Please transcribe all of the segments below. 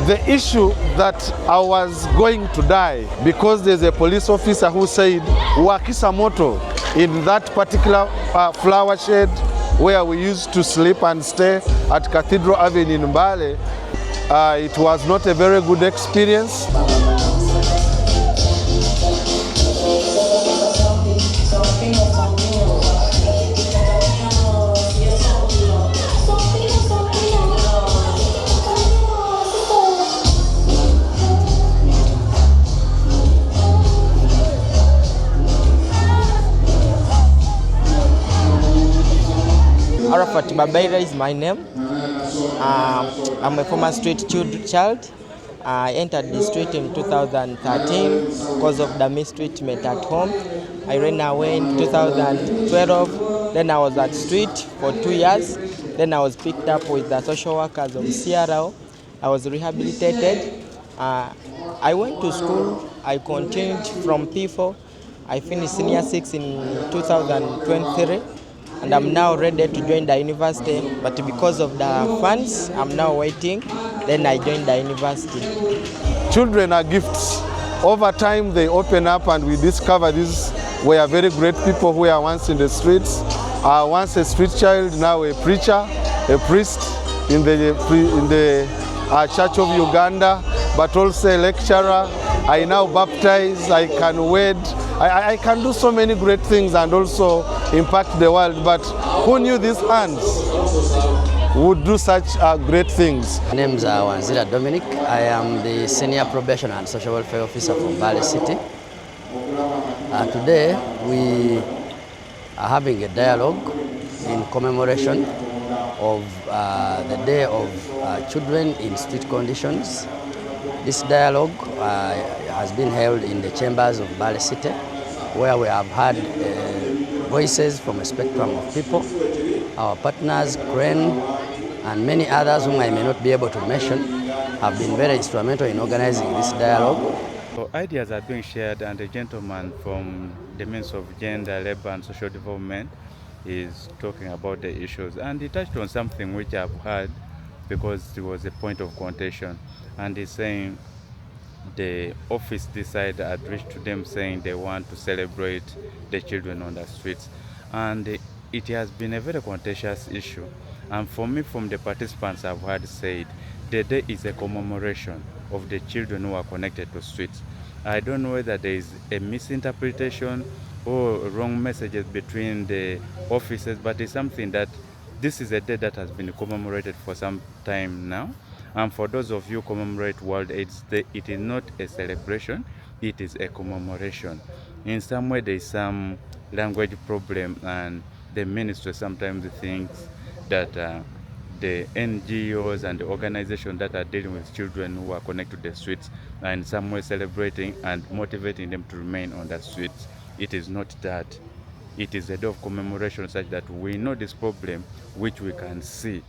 the issue that I was going to die because there's a police officer who said wakisa moto in that particular flower shed where we used to sleep and stay at Cathedral Avenue in Mbale. It was not a very good experience. Mbale is my name. I'm a former street child. I entered the street in 2013 because of the mistreatment at home. I ran away in 2012. Then I was at street for 2 years. Then I was picked up with the social workers of CRL. I was rehabilitated. I went to school. I continued from P4. I finished senior 6 in 2023. And I'm now ready to join the university, but because of the funds, I'm now waiting. Then I joined the university. Children are gifts. Over time, they open up, and we discover these were very great people who were once in the streets. Once a street child, now a preacher, a priest in the Church of Uganda, but also a lecturer. I now baptize, I can wed, I can do so many great things and also impact the world. But who knew these hands would do such great things? My name is Wanzira Dominic. I am the Senior Probation and Social Welfare Officer from Mbale City. Today we are having a dialogue in commemoration of the Day of Children in Street Conditions. This dialogue has been held in the chambers of Mbale City, where we have had voices from a spectrum of people. Our partners, Crane, and many others whom I may not be able to mention, have been very instrumental in organizing this dialogue. So ideas are being shared, and a gentleman from the Ministry of Gender, Labour and Social Development is talking about the issues. And he touched on something which I've heard because it was a point of contention. And he's saying the office decided at reached to them saying they want to celebrate the children on the streets. And it has been a very contentious issue. And for me, from the participants I've heard said, the day is a commemoration of the children who are connected to streets. I don't know whether there is a misinterpretation or wrong messages between the offices, but it's something that this is a day that has been commemorated for some time now. And for those of you who commemorate World AIDS Day, it is not a celebration, it is a commemoration. In some way, there is some language problem, and the ministry sometimes thinks that the NGOs and the organizations that are dealing with children who are connected to the streets are in some way celebrating and motivating them to remain on the streets. It is not that. It is a day of commemoration such that we know this problem, which we can see.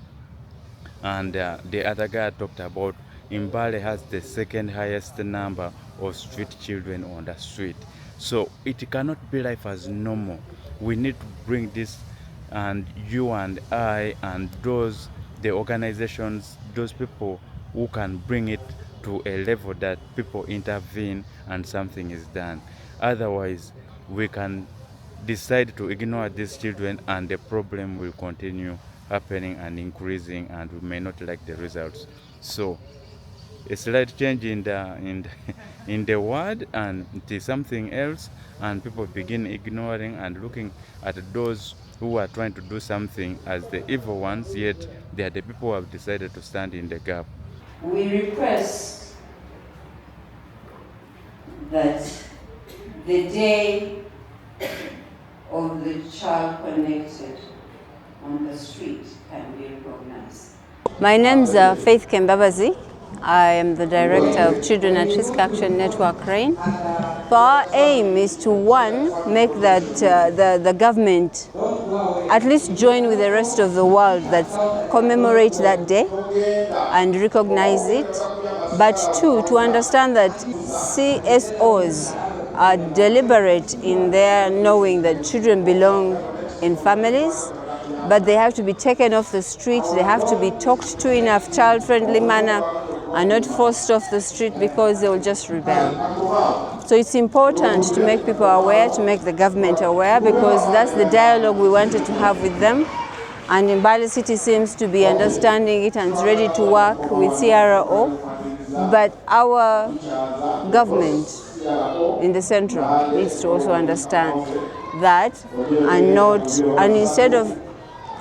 And the other guy talked about Mbale has the second highest number of street children on the street. So it cannot be life as normal. We need to bring this, and you and I and those, the organizations, those people who can bring it to a level that people intervene and something is done. Otherwise, we can decide to ignore these children and the problem will continue happening and increasing, and we may not like the results. So a slight change in the word, and it is something else, and people begin ignoring and looking at those who are trying to do something as the evil ones, yet they are the people who have decided to stand in the gap. We request that the day of the child connected on the street can be recognized. My name is Faith Kembabazi. I am the Director of Children at Risk Action Network, RAIN. Our aim is to, one, make that the government at least join with the rest of the world that commemorate that day and recognize it. But two, to understand that CSOs are deliberate in their knowing that children belong in families, but they have to be taken off the street, they have to be talked to in a child-friendly manner, are not forced off the street because they will just rebel. So it's important to make people aware, to make the government aware, because that's the dialogue we wanted to have with them. And Mbale City seems to be understanding it and is ready to work with CRO. But our government in the central needs to also understand that, and instead of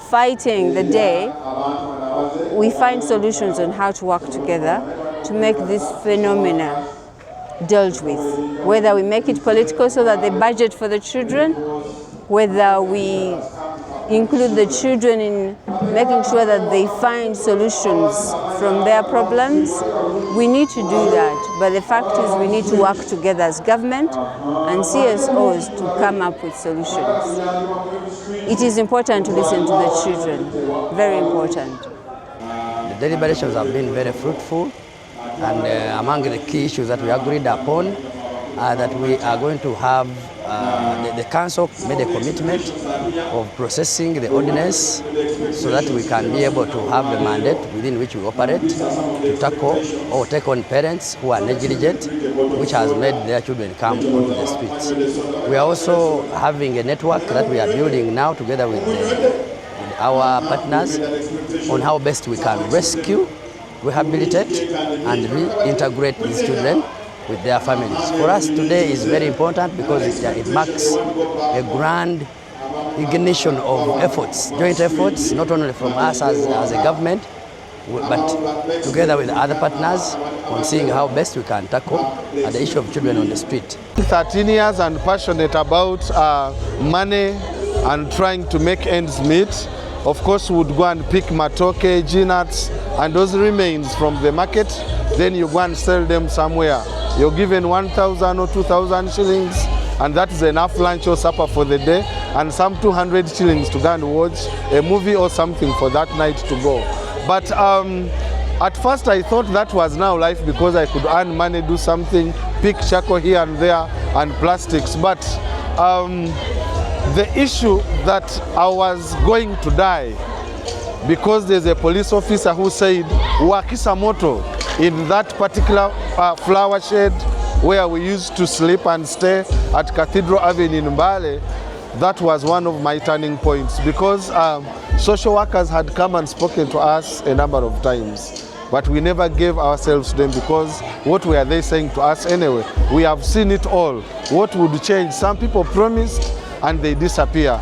fighting the day, we find solutions on how to work together to make this phenomena dealt with. Whether we make it political so that they budget for the children, whether we include the children in making sure that they find solutions from their problems, we need to do that. But the fact is we need to work together as government and CSOs to come up with solutions. It is important to listen to the children, very important. The deliberations have been very fruitful, and among the key issues that we agreed upon that we are going to have, the council made a commitment of processing the ordinance so that we can be able to have the mandate within which we operate to tackle or take on parents who are negligent, which has made their children come onto the streets. We are also having a network that we are building now together with our partners on how best we can rescue, rehabilitate and reintegrate these children with their families. For us today is very important because it marks a grand ignition of efforts, joint efforts, not only from us as a government, but together with other partners on seeing how best we can tackle the issue of children on the street. 13 years and passionate about money and trying to make ends meet. Of course, we would go and pick matoke, nuts, and those remains from the market. Then you go and sell them somewhere. You're given 1,000 or 2,000 shillings, and that is enough lunch or supper for the day, and some 200 shillings to go and watch a movie or something for that night to go. But at first I thought that was now life because I could earn money, do something, pick charcoal here and there, and plastics. But the issue that I was going to die because there's a police officer who said, "Wakisa moto," in that particular flower shed where we used to sleep and stay at Cathedral Avenue in Mbale. That was one of my turning points because social workers had come and spoken to us a number of times, but we never gave ourselves to them because what were they saying to us anyway? We have seen it all. What would change? Some people promised and they disappear.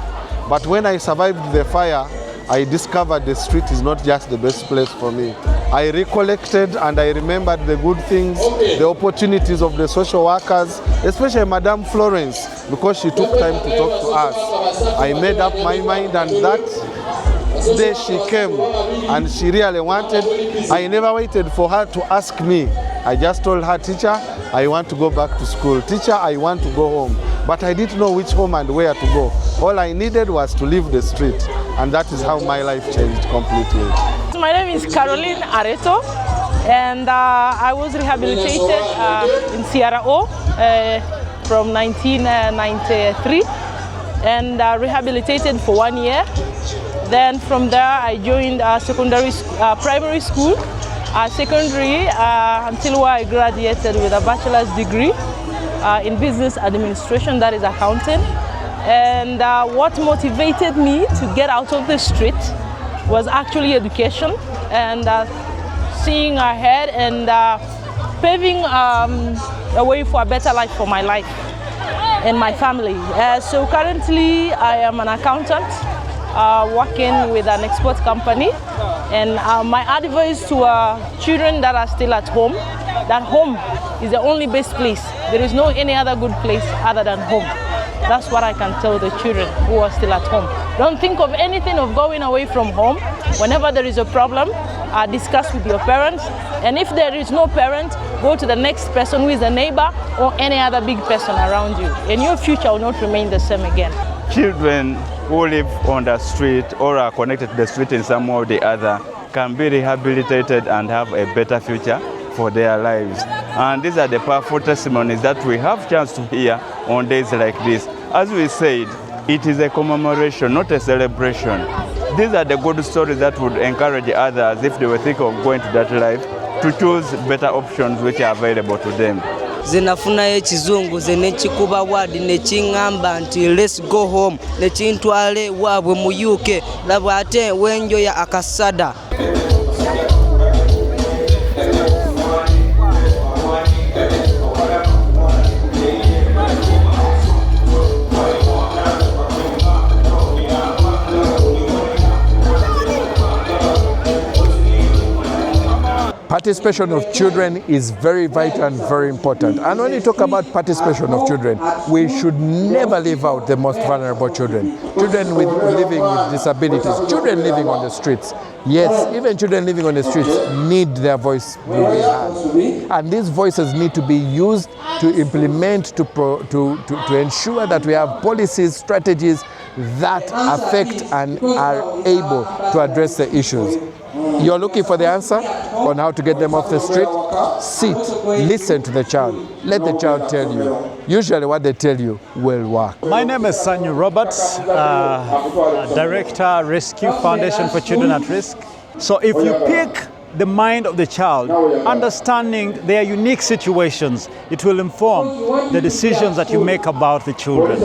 But when I survived the fire, I discovered the street is not just the best place for me. I recollected and I remembered the good things, the opportunities of the social workers, especially Madame Florence, because she took time to talk to us. I made up my mind, and that day she came and she really wanted. I never waited for her to ask me. I just told her, "Teacher, I want to go back to school. Teacher, I want to go home." But I didn't know which home and where to go. All I needed was to leave the street, and that is how my life changed completely. My name is Caroline Areto, and I was rehabilitated in CRO from 1993, and rehabilitated for 1 year. Then from there I joined primary school, secondary, until I graduated with a bachelor's degree in business administration, that is accounting. And what motivated me to get out of the street was actually education and seeing ahead and paving a way for a better life for my life and my family. So currently I am an accountant working with an export company, and my advice to children that are still at home, that home is the only best place. There is no any other good place other than home. That's what I can tell the children who are still at home. Don't think of anything of going away from home. Whenever there is a problem, discuss with your parents. And if there is no parent, go to the next person who is a neighbor or any other big person around you. And your future will not remain the same again. Children who live on the street or are connected to the street in some way or the other can be rehabilitated and have a better future for their lives. And these are the powerful testimonies that we have chance to hear on days like this. As we said, it is a commemoration, not a celebration. These are the good stories that would encourage others, if they were thinking of going to that life, to choose better options which are available to them. Zenafunayo ekizungu ze nekikuba wadi nekiŋŋamba nti let's go home nekintwale waabwe mu UK laba ate wenjoya akasada. Participation of children is very vital and very important. And when you talk about participation of children, we should never leave out the most vulnerable children. Children living with disabilities, children living on the streets. Yes, even children living on the streets need their voice to be heard. And these voices need to be used to implement, to ensure that we have policies, strategies that affect and are able to address the issues. You're looking for the answer on how to get them off the street? Sit, listen to the child. Let the child tell you. Usually what they tell you will work. My name is Sanyu Roberts, Director, Rescue Foundation for Children at Risk. So if you pick the mind of the child, understanding their unique situations, it will inform the decisions that you make about the children.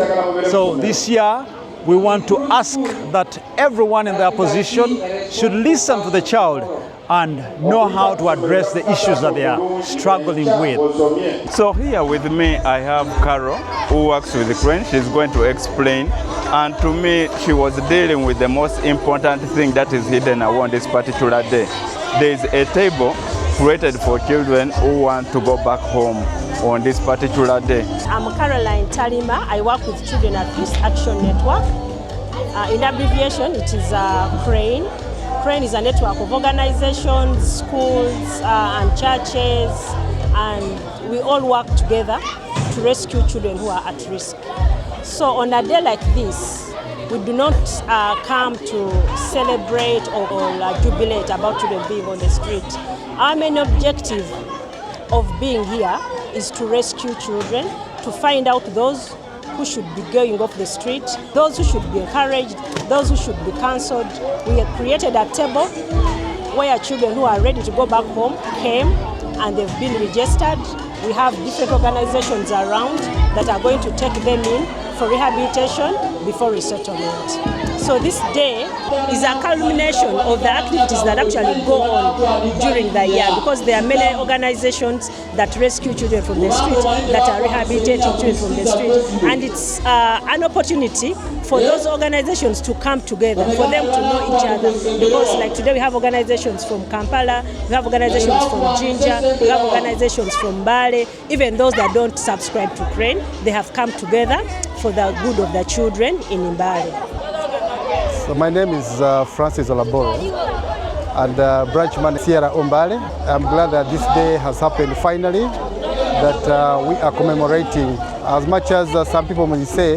So this year, we want to ask that everyone in their position should listen to the child and know how to address the issues that they are struggling with. So here with me I have Carol, who works with the crane. She's going to explain, and to me she was dealing with the most important thing that is hidden around this particular day. There is a table created for children who want to go back home on this particular day. I'm Caroline Talima. I work with Children at Risk Action Network. In abbreviation, it is CRANE. CRANE is a network of organizations, schools, and churches, and we all work together to rescue children who are at risk. So on a day like this, we do not come to celebrate or jubilate about children being on the street. Our main objective of being here is to rescue children, to find out those who should be going off the street, those who should be encouraged, those who should be cancelled. We have created a table where children who are ready to go back home came and they've been registered. We have different organizations around that are going to take them in for rehabilitation before resettlement. So this day is a culmination of the activities that actually go on during the year, because there are many organizations that rescue children from the street, that are rehabilitating children from the street, and it's an opportunity for those organizations to come together, for them to know each other, because like today we have organizations from Kampala, we have organizations from Jinja, we have organizations from Mbale, even those that don't subscribe to CRANE, they have come together for the good of the children in Mbale. So my name is Francis Olaboro, and branch manager Sierra Mbale. I'm glad that this day has happened finally, that we are commemorating, as much as some people may say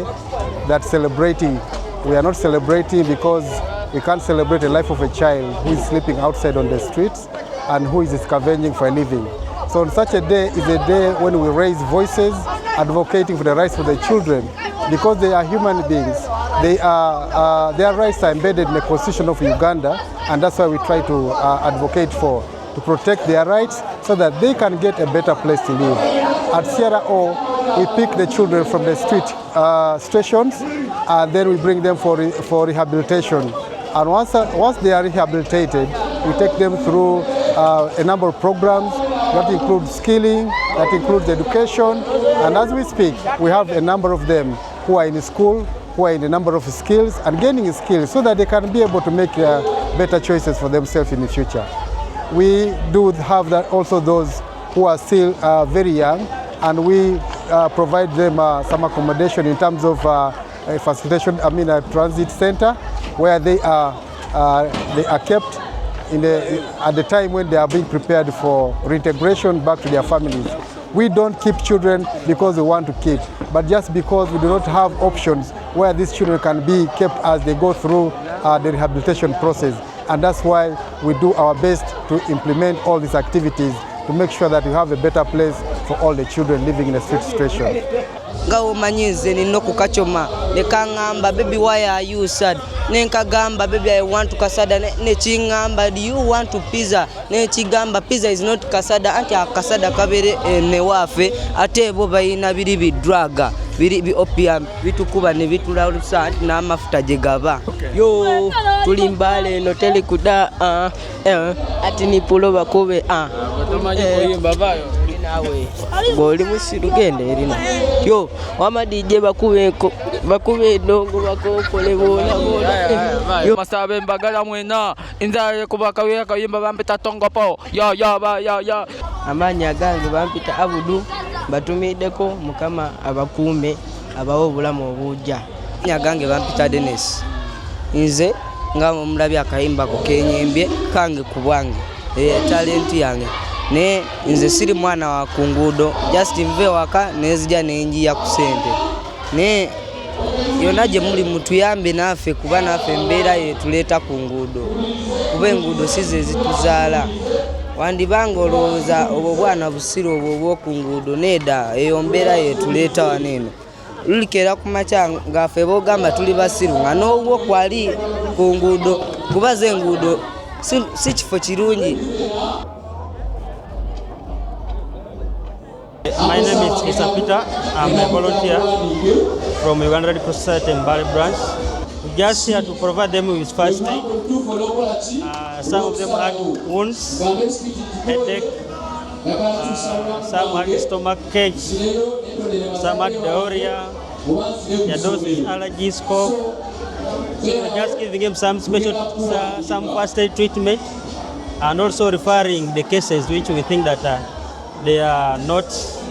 that celebrating. We are not celebrating because we can't celebrate the life of a child who is sleeping outside on the streets and who is scavenging for a living. So on such a day is a day when we raise voices advocating for the rights of the children, because they are human beings. Their rights are embedded in the Constitution of Uganda, and that's why we try to advocate to protect their rights so that they can get a better place to live. At Sierra O, we pick the children from the street stations, and then we bring them for rehabilitation. And once they are rehabilitated, we take them through a number of programs that include skilling, that includes education, and as we speak, we have a number of them who are in school, who are in a number of skills and gaining skills so that they can be able to make better choices for themselves in the future. We do have that also those who are still very young, and we provide them some accommodation in terms of a facilitation, a transit center where they are kept at the time when they are being prepared for reintegration back to their families. We don't keep children because we want to keep, but just because we do not have options where these children can be kept as they go through the rehabilitation process. And that's why we do our best to implement all these activities to make sure that we have a better place for all the children living in a street situation. Ngawo manyize nino kukachoma nekangamba baby why are you sad nenkagamba baby I want to kasada nechingamba do you want to pizza nechigamba pizza is not kasada anti akasada kabere newafe ate bo bayina biri bi drug biri bi opium bitukuba ne bitulalusa anti na mafuta jegaba yo tuli Mbale no tele kuda ati ni pulo bakobe tomanyi koyimba bayo nawe boli musirugende erina yo wama DJ bakube ndongo bakokole bona yo masabe mbagala mwena inza kubaka we kayimba bampita tongopo ya amanya gange bampita abudu batumideko mukama abakume abawo bulamu obujja nyagange bampita Dennis nze ngamo mulabi akayimba ko kenyembye kange kubwange talent yange ne nze siri mwana wa kungudo just mve waka nezija nenjia kusente ne yonaje muri mutu yambe nafe kuba nafe mbera yetuleta kungudo kuba engudo size zituzala wandi bangoloza obwo bwana busiro obwo kungudo neda eyo mbera yetuleta wanene lulikera kumacha ngafe bogamba tuli basiru ngano obwo kwali kungudo kubaze engudo si kifo kirungi. My name is Isa Peter. I'm a volunteer from Uganda Red Cross Society Mbale branch. We're just here to provide them with first aid. Some of them had wounds, headache, some had stomach ache, some had diarrhea, those with allergies, cough. So we're just giving them some some first aid treatment, and also referring the cases which we think that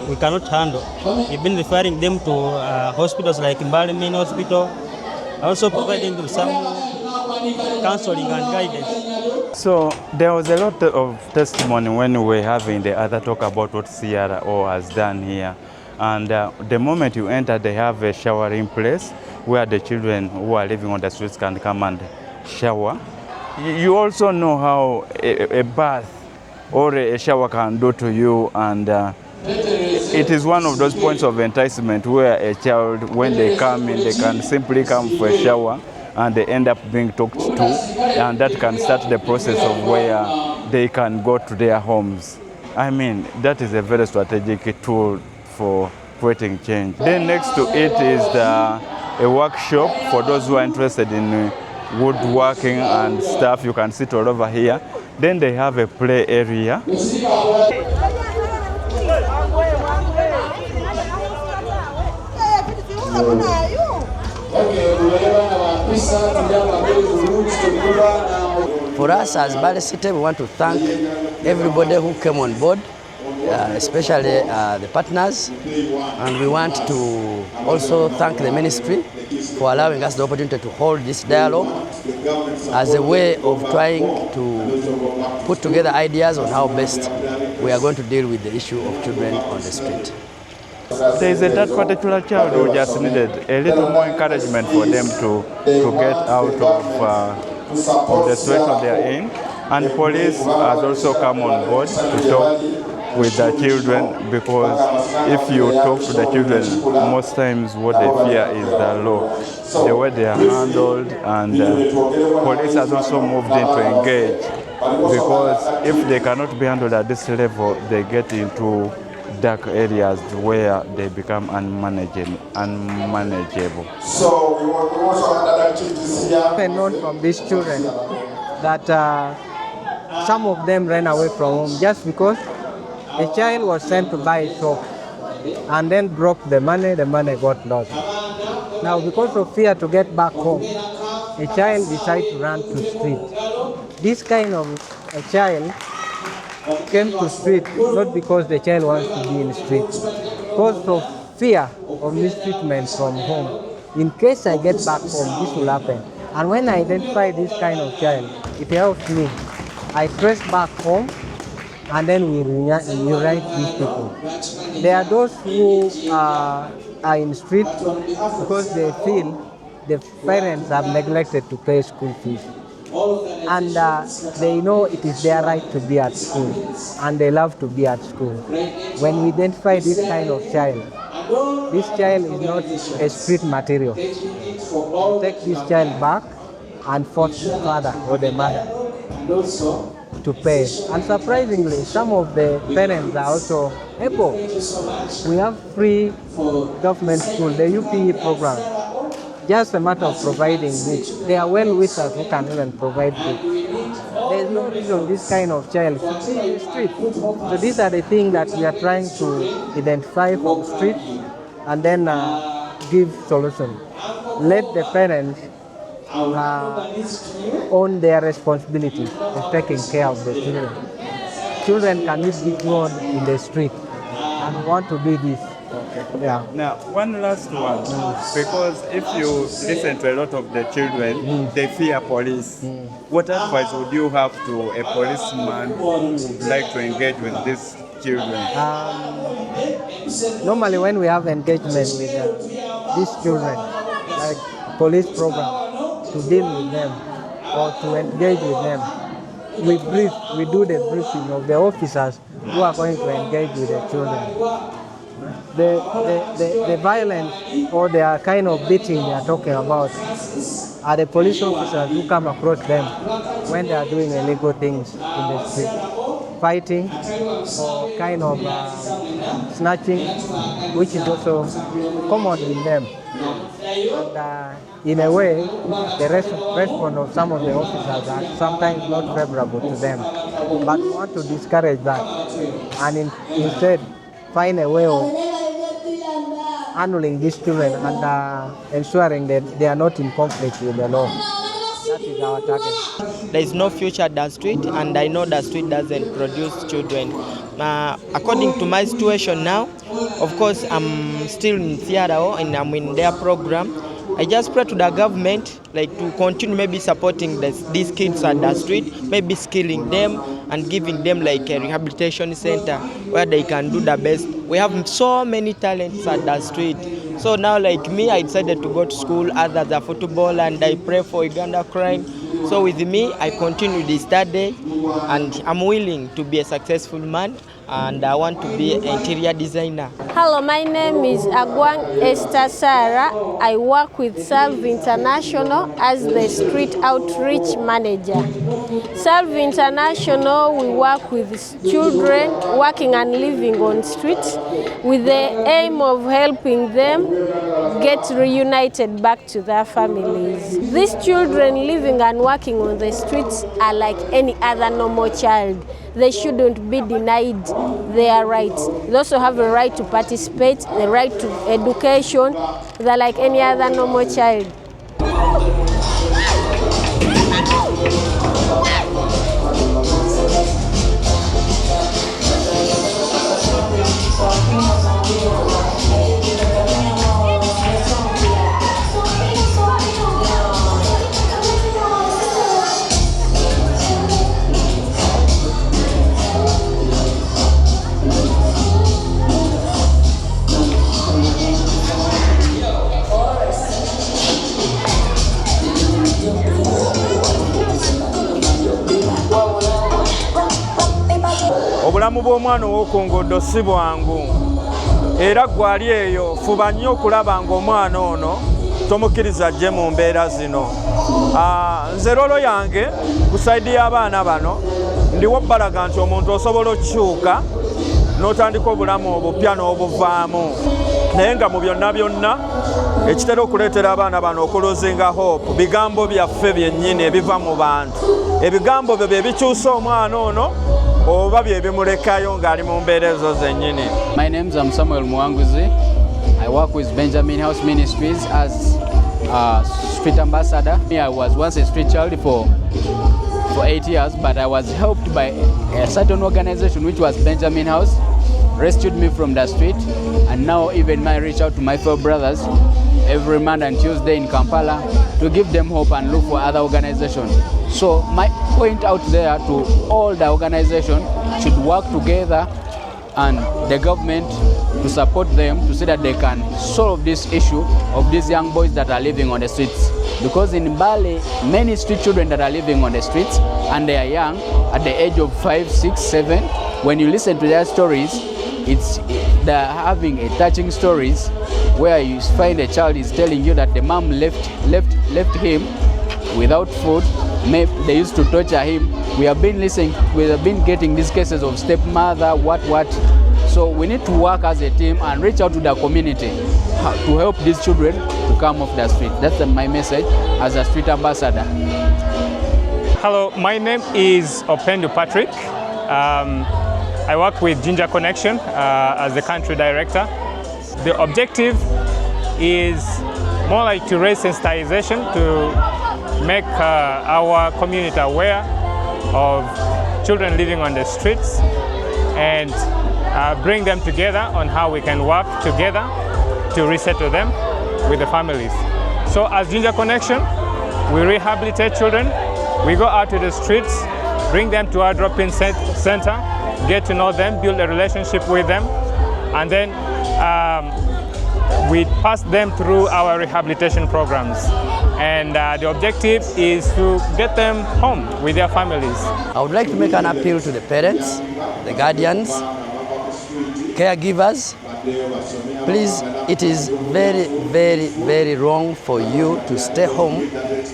we cannot handle. We've been referring them to hospitals like Mbale Main Hospital, also providing them some counseling and guidance. So there was a lot of testimony when we were having the other talk about what CRO has done here. And the moment you enter, they have a showering place where the children who are living on the streets can come and shower. You also know how a bath or a shower can do to you, and it is one of those points of enticement where a child, when they come in, they can simply come for a shower and they end up being talked to, and that can start the process of where they can go to their homes. I mean, that is a very strategic tool for creating change. Then next to it is a workshop for those who are interested in woodworking and stuff. You can sit all over here. Then they have a play area. For us as Mbale City, we want to thank everybody who came on board, especially the partners, and we want to also thank the ministry for allowing us the opportunity to hold this dialogue as a way of trying to put together ideas on how best we are going to deal with the issue of children on the street. There is that particular child who just needed a little more encouragement for them to get out of the situation they are in. And police has also come on board to talk with the children, because if you talk to the children, most times what they fear is the law, the way they are handled, and police has also moved in to engage, because if they cannot be handled at this level, they get into dark areas where they become unmanageable. So we also had other activities here. I know from these children that some of them ran away from home just because a child was sent to buy a soap and then dropped the money got lost. Now because of fear to get back home, a child decided to run to street. This kind of a child came to street not because the child wants to be in the street, because of fear of mistreatment from home. In case I get back home, this will happen. And when I identify this kind of child, it helps me. I trace back home, and then we rewrite these people. There are those who are in the street because they feel the parents have neglected to pay school fees. and they know it is their right to be at school, and they love to be at school. When we identify this kind of child, this child is not a street material. We take this child back and force the father or the mother to pay. And surprisingly, some of the parents are also able. We have free government school, the UPE program. Just a matter of providing books. They are well with us who can even provide books. There is no reason this kind of child should be in the street. So these are the things that we are trying to identify from the street and then give solution. Let the parents own their responsibility of taking care of the children. Children cannot be grown in the street and want to do this. Yeah. Now, one last one, because if you listen to a lot of the children, they fear police. What advice would you have to a policeman who would like to engage with these children? Normally when we have engagement with these children, like police program, to deal with them or to engage with them, we do the briefing of the officers who are going to engage with the children. The violence or the kind of beating they are talking about are the police officers who come across them when they are doing illegal things in the street, fighting or kind of snatching, which is also common in them. And in a way, the response of some of the officers are sometimes not favorable to them. But we want to discourage that and instead find a way of handling these children and ensuring that they are not in conflict with the law. That is our target. There is no future at the street, and I know the street doesn't produce children. According to my situation now, of course, I'm still in CRO and I'm in their program. I just pray to the government to continue maybe supporting these kids at the street, maybe skilling them and giving them a rehabilitation center where they can do the best. We have so many talents at the street. So now like me, I decided to go to school, others are football, and I pray for Uganda crime. So with me, I continue the study and I'm willing to be a successful man, and I want to be an interior designer. Hello, my name is Agwang Esther Sarah. I work with Salve International as the street outreach manager. Salve International, we work with children working and living on streets with the aim of helping them get reunited back to their families. These children living and working on the streets are like any other normal child. They shouldn't be denied their rights. They also have a right to participate, the right to education. They're like any other normal child. Obulamu bw'omwana ow'okunguudo si bwangu, era gwali eyo fuba nnyo okulaba ng'omwana ono tomukkiriza ajje mu mbeera zino. Nze lolo yange ku sayidi y'abaana bano ndiwo balaga nti omuntu osobola okukyuka n'otandika obulamu obupya n'obuvaamu, naye nga mu byonna byonna ekitera okuleetera abaana bano okulozinga hope bigambo byaffe byennyini ebiva mu bantu. Ebigambo byo bye bikyusa omwana ono oba bye bimulekayo ng'ali mu mbeera ezo zennyini. My name is Samuel Mwanguzi. I work with Benjamin House Ministries as a street ambassador. I was once a street child for 8 years, but I was helped by a certain organization which was Benjamin House, rescued me from the street, and now even I reach out to my fellow brothers every Monday and Tuesday in Kampala to give them hope and look for other organizations. So my point out there to all the organizations should work together and the government to support them to see that they can solve this issue of these young boys that are living on the streets. Because in Mbale, many street children that are living on the streets and they are young, at the age of 5, 6, 7, when you listen to their stories, they're having a touching stories where you find a child is telling you that the mom left him without food. Maybe they used to torture him. We have been getting these cases of stepmother, what. So we need to work as a team and reach out to the community to help these children to come off the street. That's my message as a street ambassador. Hello, my name is Opendu Patrick. I work with Ginger Connection as the country director. The objective is more like to raise sensitization, to make our community aware of children living on the streets and bring them together on how we can work together to resettle them with the families. So as Ginger Connection, we rehabilitate children, we go out to the streets, bring them to our drop-in center, get to know them, build a relationship with them, and then we pass them through our rehabilitation programs. And the objective is to get them home with their families. I would like to make an appeal to the parents, the guardians, caregivers. Please, it is very, very, very wrong for you to stay home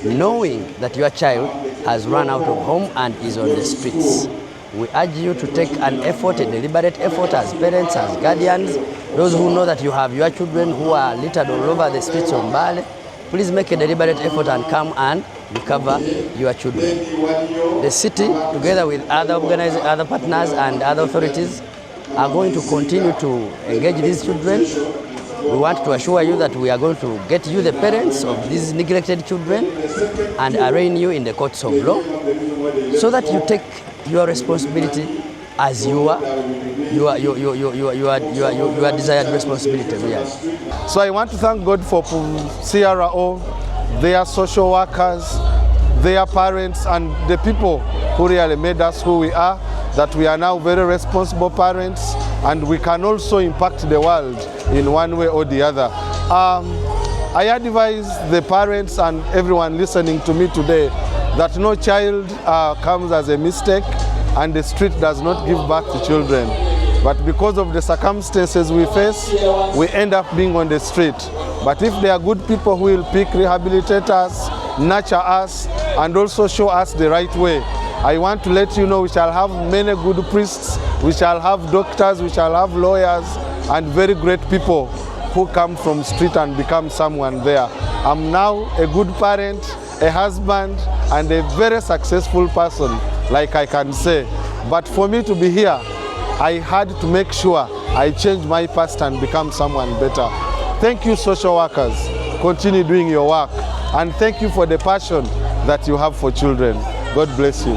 knowing that your child has run out of home and is on the streets. We urge you to take an effort, a deliberate effort as parents, as guardians, those who know that you have your children who are littered all over the streets of Mbale. Please make a deliberate effort and come and recover your children. The city, together with other partners and other authorities, are going to continue to engage these children. We want to assure you that we are going to get you the parents of these neglected children and arraign you in the courts of law so that you take your responsibility as your desired responsibility. Yes. So I want to thank God for CRO, their social workers, their parents, and the people who really made us who we are, that we are now very responsible parents, and we can also impact the world in one way or the other. I advise the parents and everyone listening to me today that no child comes as a mistake, and the street does not give back to children. But because of the circumstances we face, we end up being on the street. But if there are good people who will pick, rehabilitate us, nurture us, and also show us the right way, I want to let you know we shall have many good priests, we shall have doctors, we shall have lawyers, and very great people who come from street and become someone there. I'm now a good parent, a husband, and a very successful person, like I can say. But for me to be here, I had to make sure I change my past and become someone better. Thank you, social workers. Continue doing your work. And thank you for the passion that you have for children. God bless you.